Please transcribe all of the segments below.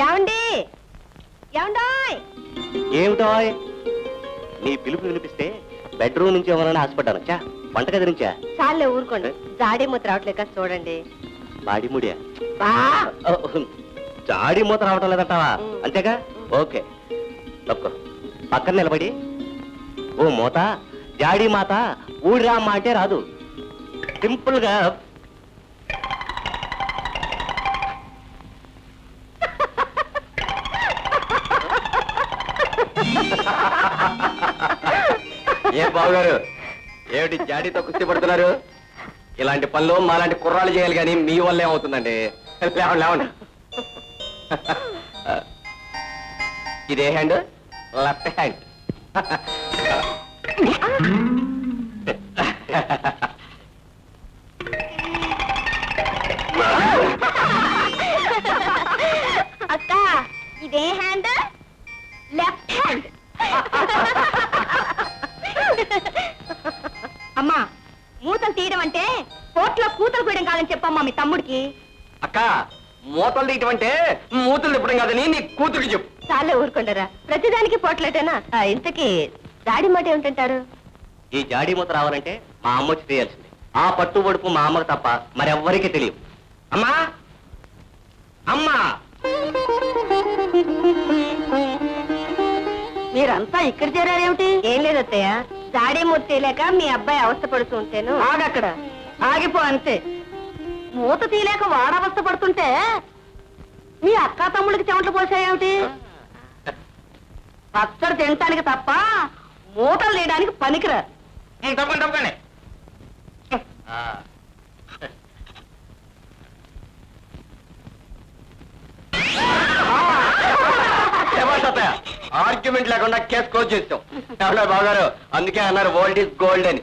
ఏమండి ఏమండోయ్ ఏమిటో నీ పిలుపు వినిపిస్తే బెడ్రూమ్ నుంచి ఎవరైనా హాస్పిటల్ వచ్చా వంటగది నుంచా? చాలే ఊరుకోండి, జాడీ మూత రావట్లేక చూడండి. బాడీ ముడియా? జాడీ మూత రావటం లేదంటావా? అంతేగా, ఓకే. తప్పుకో, పక్కన నిలబడి ఓ మూత జాడీ మాత ఊడిరా అమ్మ అంటే రాదు. సింపుల్ గా ఏ బావగారు, ఏమిటి జాడీతో కుస్తీ పడుతున్నారు? ఇలాంటి పనులు మాలాంటి కుర్రాళ్ళు చేయాలి కానీ మీ వల్ల ఏమవుతుందండి? లేవండి లేవండి. ఇదే హ్యాండ్, లెఫ్ట్ హ్యాండ్. అక్క ఇదే హ్యాండ్, లెఫ్ట్ హ్యాండ్. అమ్మా, మూతలు తీయడం అంటే కోట్లో కూతలు కూయడం కాదని చెప్పమ్మా మీ తమ్ముడికి. అక్క, మూతలు తీయటం అంటే మూతలు తిప్పడం కాదని నీ కూతురికి చెప్పు. చాలే ఊరుకుంటారా, ప్రతిదానికి పోట్లేటేనా? ఇంతకీ జాడి మాట ఏమిటంటారు? ఈ జాడీ మూత రావాలంటే మా అమ్మ వచ్చి తీయాల్సింది. ఆ పట్టు పడుపు మా అమ్మకు తప్ప మరెవ్వరికీ తెలియదు. అమ్మా అమ్మా, మీరంతా ఇక్కడ చేరారేమిటి? ఏం లేదు అత్తయ్య, జాడీ మూత తీయలేక మీ అబ్బాయి అవస్థ పడుతూ ఉంటేను. ఆగక్కడ, ఆగిపో అంతే. మూత తీయలేక వాడవస్థ పడుతుంటే మీ అక్క తమ్ముడికి చెమటలు పోసాయేమిటి? పచ్చడి తినటానికి తప్ప మూటలు తీయడానికి పనికిరా. తప్పండి తప్పండి. ఆర్గ్యుమెంట్ లేకుండా కేసు క్లోజ్ చేస్తాం. బాగారు అందుకే అన్నారు ఓల్డ్ ఈజ్ గోల్డ్ అని.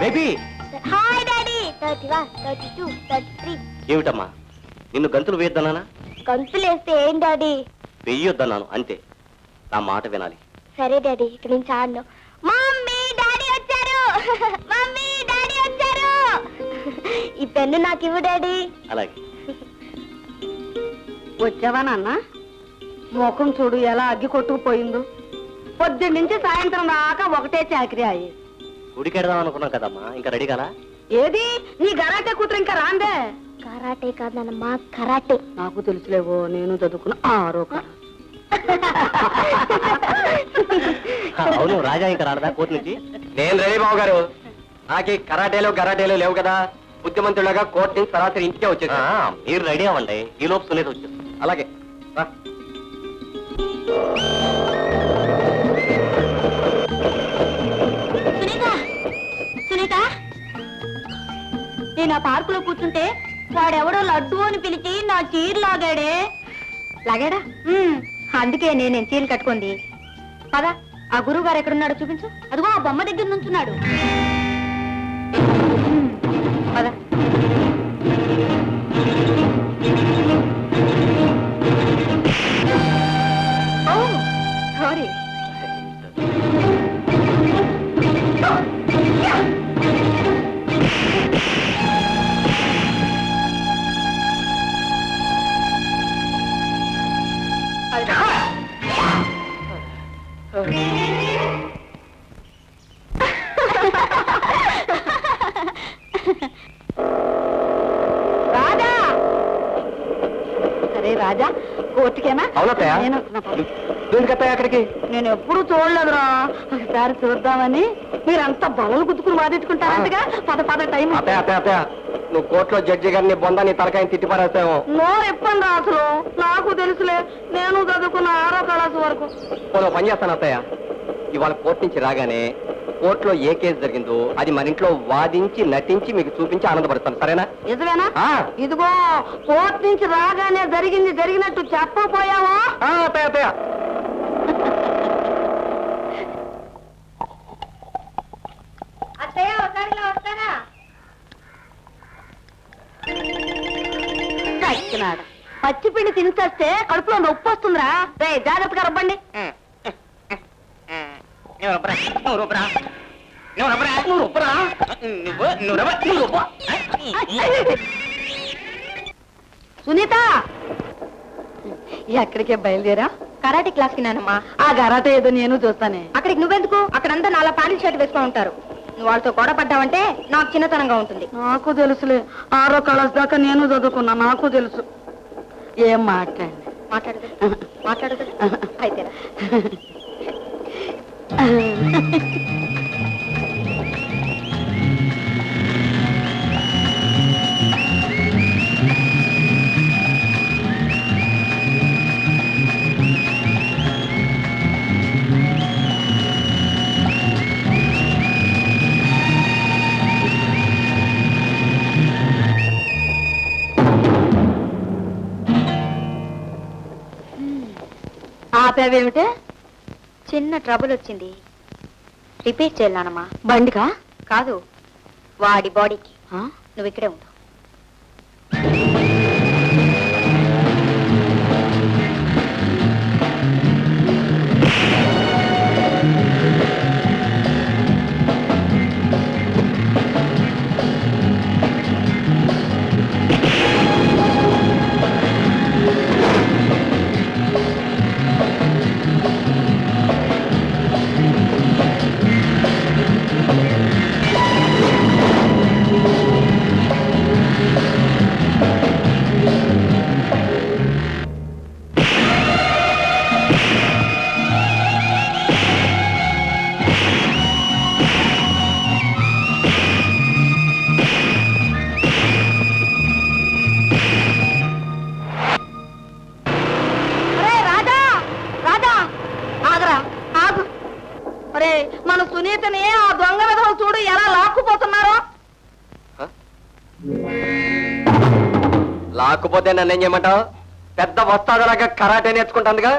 Baby, hi daddy. 31, 32, 33. ఏమిటమ్మా, నిన్ను గంతులు వేయొద్దన్నానా? గంతులు వేస్తే ఏం డాడీ? వెయ్యొద్దన్నాను అంతే. నా మాట వినాలి. సరే డాడీ, ఇక్కడ నుంచి ఆడను. మమ్మీ డాడీ వచ్చారు. మమ్మీ డాడీ వచ్చారు. ఈ పెన్ను నాకు ఇవ్వు డాడీ. అలాగే. వచ్చావా నాన్న? ముఖం చూడు ఎలా అగ్గి కొట్టుకుపోయిందో. పొద్దున్న నుంచి సాయంత్రం దాకా ఒకటే చాకరీ అయ్యి. గుడికెడదాం అనుకున్నాం కదమ్మా, ఇంకా రెడీ కదా? ఏది నీ కరాటే కూతురు ఇంకా రాందే? Karate కాదన్నమ్మా, karate. నాకు తెలుసులేవో, నేను చదువుకున్న ఆరోక. అవును, రాజా ఇంకా రాడదా కోర్టు నుంచి? నేను రెడీ బాబు గారు. నాకు కరాటేలు లేవు కదా. బుద్ధిమంతుడుగా కోర్టు నుంచి సరాసరి ఇంటికే వచ్చేది. మీరు రెడీ అవ్వండి, ఈ లోపు సునీత వచ్చేది. అలాగే రా. సునీత, నేను ఆ పార్కులో కూర్చుంటే వాడెవడో లడ్డు అని పిలిచి నా చీర లాగాడే. లాగాడా? అందుకే నేను చీరలు కట్టుకుంది. పద, ఆ గురువు గారు ఎక్కడున్నాడో చూపించు. అదిగో ఆ బొమ్మ దగ్గర నుంచున్నాడు. పద. సారీ. రాజా, సరే రాజా, కోర్టుకేనా? అవునత్తయ్య. అక్కడికి నేను ఎప్పుడు చూడలేదురా, ఒకసారి చూద్దామని. మీరంతా బలలు గుద్దుకుని వాదించుకుంటారంటగా. పద పద, టైం. అత్తయ్య, నువ్వు కోర్టులో జడ్జి గారిని బొందాన్ని తలకాయని తిట్టిపారేస్తావు. నోరు ఎప్పండి అసలు. నాకు తెలుసులే, నేను చదువుకున్న 6వ క్లాసు వరకు. పని చేస్తాను అత్తయ్య. ఇవాళ కోర్టు నుంచి రాగానే కోర్టులో ఏ కేసు జరిగిందో అది మన ఇంట్లో వాదించి నటించి మీకు చూపించి ఆనందపడతాను, సరేనా? నిజమేనా? ఇదిగో, కోర్టు నుంచి రాగానే జరిగినట్టు చెప్పపోయావా? అత్తయ్య. అత్తయ్య ఒకసారిలో వస్తారా? పచ్చి పిండి తినిచేస్తే కడుపులో నొప్పి వస్తుందిరా. రే జాగ్రత్తగా రబ్బండి. సునీత ఎక్కడికే బయలుదేరా? కరాటే క్లాస్ కి నానమ్మా. ఆ కరాటే ఏదో నేను చూస్తానే. అక్కడికి నువ్వెందుకు? అక్కడంతా నాలా ప్యాంట్ షర్ట్ వేసుకొని ఉంటారు. నువ్వు వాళ్ళతో గొడవ పడ్డావంటే నాకు చిన్నతనంగా ఉంటుంది. నాకు తెలుసులే, 6వ క్లాస్ దాకా నేను చదువుకున్నా, నాకు తెలుసు. ఏం మాట్లాడదు మాట్లాడదు అయితే ఆపేవేమిటే? చిన్న ట్రబుల్ వచ్చింది, రిపేర్ చేయాలమ్మా. బండికా? కాదు, వాడి బాడీకి. నువ్వు ఇక్కడే ఉండు. మన సునీతని ఆ దొంగ విధవలు చూడు ఎలా లాక్కుపోతున్నారో. లాక్కుపోతే నన్ను ఏం చేయమంటావు? పెద్ద వస్తాదలాగా కరాటే నేర్చుకుంటాందిగా,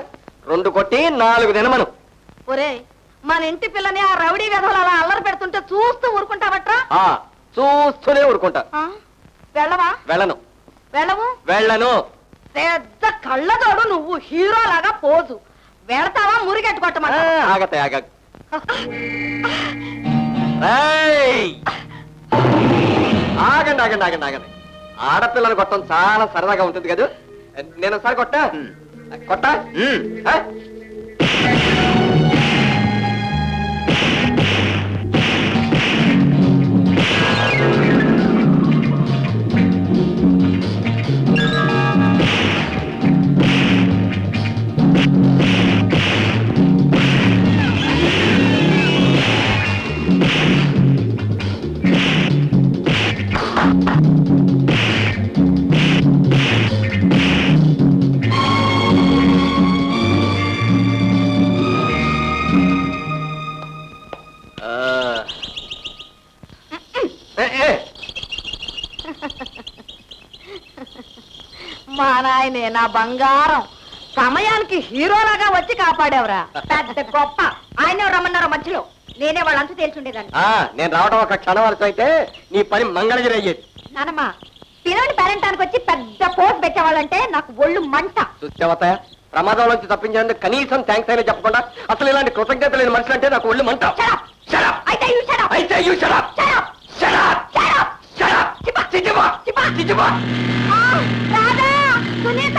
2 కొట్టి 4 తినమను. ఒరే, మన ఇంటి పిల్లని ఆ రౌడీ విధవలు అలా అల్లరి పెడుతుంటే చూస్తూ ఊరుకుంటావట్రా? చూస్తూనే ఊరుకుంటా. వెళ్ళవా? వెళ్ళను. వెళ్ళవు? వెళ్ళను. పెద్ద కళ్ళతోడు నువ్వు హీరో లాగా పోజు. వెళతావా? మురిగెట్టుకోవటమాట. ఆగతాయి ఆగ. ఆగండి ఆగండి ఆగండి ఆగండి. ఆడపిల్లని కొట్టడం చాలా సరదాగా ఉంటుంది కదా. నేను ఒకసారి కొట్టా కొట్టా. మా నాయనే, నా బంగారం, సమయానికి హీరోలాగా వచ్చి కాపాడేవరా. పెద్ద గొప్ప. ఆయన రమ్మన్నారో మధ్యలో, నేనే వాళ్ళంతా తేల్చుండేదాన్ని. నేను రావడం ఒక క్షణం వరకు అయితే నీ పని మంగళగిరి అయ్యేది. నానమ్మా, పిల్లల్ని పేరెంటానికి వచ్చి పెద్ద పోస్ట్ పెట్టేవాళ్ళంటే నాకు ఒళ్ళు మంట. చూస్తావా, ప్రమాదం నుంచి తప్పించేందుకు కనీసం థ్యాంక్స్ అయినా చెప్పకుండా అసలు ఇలాంటి కృతజ్ఞత లేని మనుషులు అంటే నాకు ఒళ్ళు మంట. రాధా, సునీత,